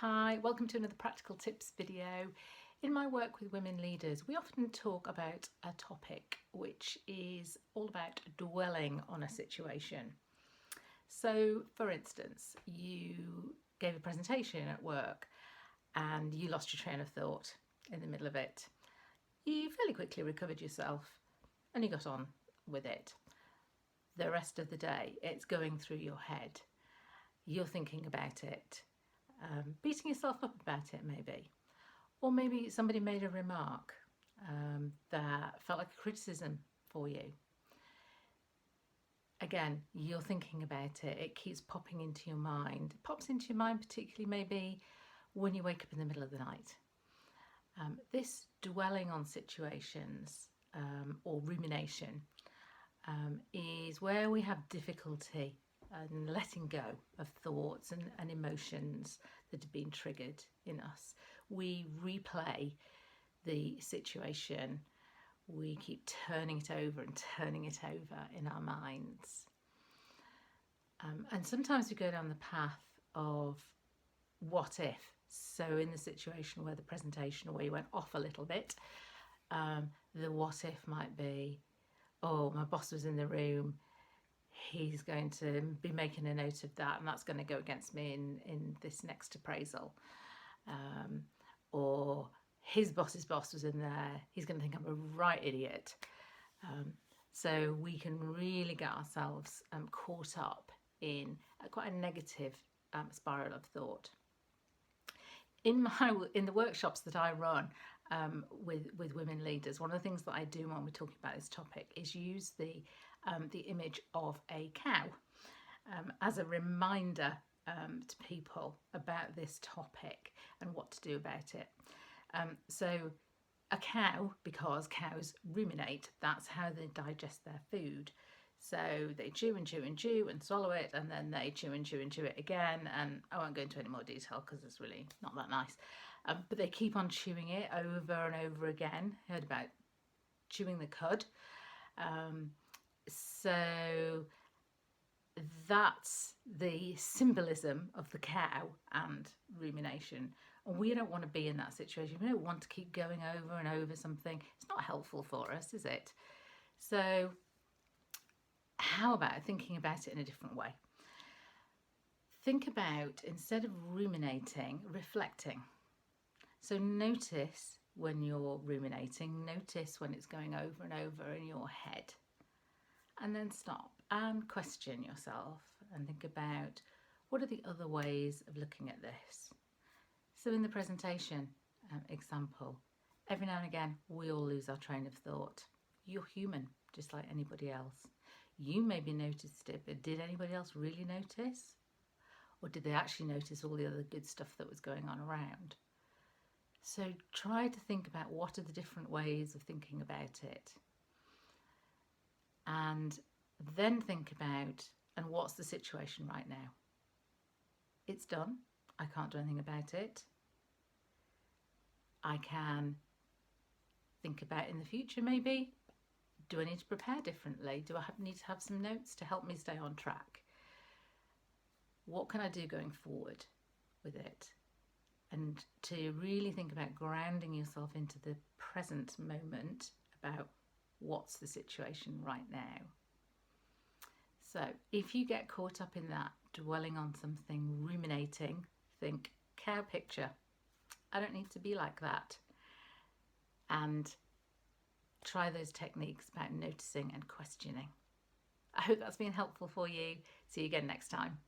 Hi, welcome to another practical tips video. In my work with women leaders, we often talk about a topic which is all about dwelling on a situation. So, for instance, you gave a presentation at work and you lost your train of thought in the middle of it. You fairly quickly recovered yourself and you got on with it. The rest of the day, it's going through your head. You're thinking about it. Beating yourself up about it maybe, or maybe somebody made a remark that felt like a criticism for you. Again, you're thinking about it, it keeps popping into your mind. It pops into your mind particularly maybe when you wake up in the middle of the night. This dwelling on situations or rumination is where we have difficulty and letting go of thoughts and emotions that have been triggered in us. We replay the situation, we keep turning it over and turning it over in our minds. And sometimes we go down the path of what if. So in the situation where the presentation where you went off a little bit, the what if might be, oh, my boss was in the room, he's going to be making a note of that and that's going to go against me in this next appraisal. Or his boss's boss was in there, he's going to think I'm a right idiot. So we can really get ourselves caught up in quite a negative spiral of thought. In the workshops that I run with women leaders, one of the things that I do when we're talking about this topic is use the image of a cow as a reminder to people about this topic and what to do about it. So a cow, because cows ruminate, that's how they digest their food. So they chew and chew and chew and swallow it, and then they chew and chew and chew it again. And I won't go into any more detail because it's really not that nice. But they keep on chewing it over and over again. Heard about chewing the cud. So that's the symbolism of the cow and rumination. And we don't want to be in that situation. We don't want to keep going over and over something. It's not helpful for us, is it? So how about thinking about it in a different way? Think about, instead of ruminating, reflecting. So notice when you're ruminating, notice when it's going over and over in your head. And then stop and question yourself and think about, what are the other ways of looking at this? So in the presentation example, every now and again we all lose our train of thought. You're human, just like anybody else. You maybe noticed it, but did anybody else really notice? Or did they actually notice all the other good stuff that was going on around? So try to think about what are the different ways of thinking about it. And then think about, and what's the situation right now? It's done. I can't do anything about it. I can think about in the future maybe. Do I need to prepare differently? Do I need to have some notes to help me stay on track? What can I do going forward with it? And to really think about grounding yourself into the present moment about what's the situation right now. So if you get caught up in that, dwelling on something, ruminating, think, cow picture. I don't need to be like that. And try those techniques about noticing and questioning. I hope that's been helpful for you. See you again next time.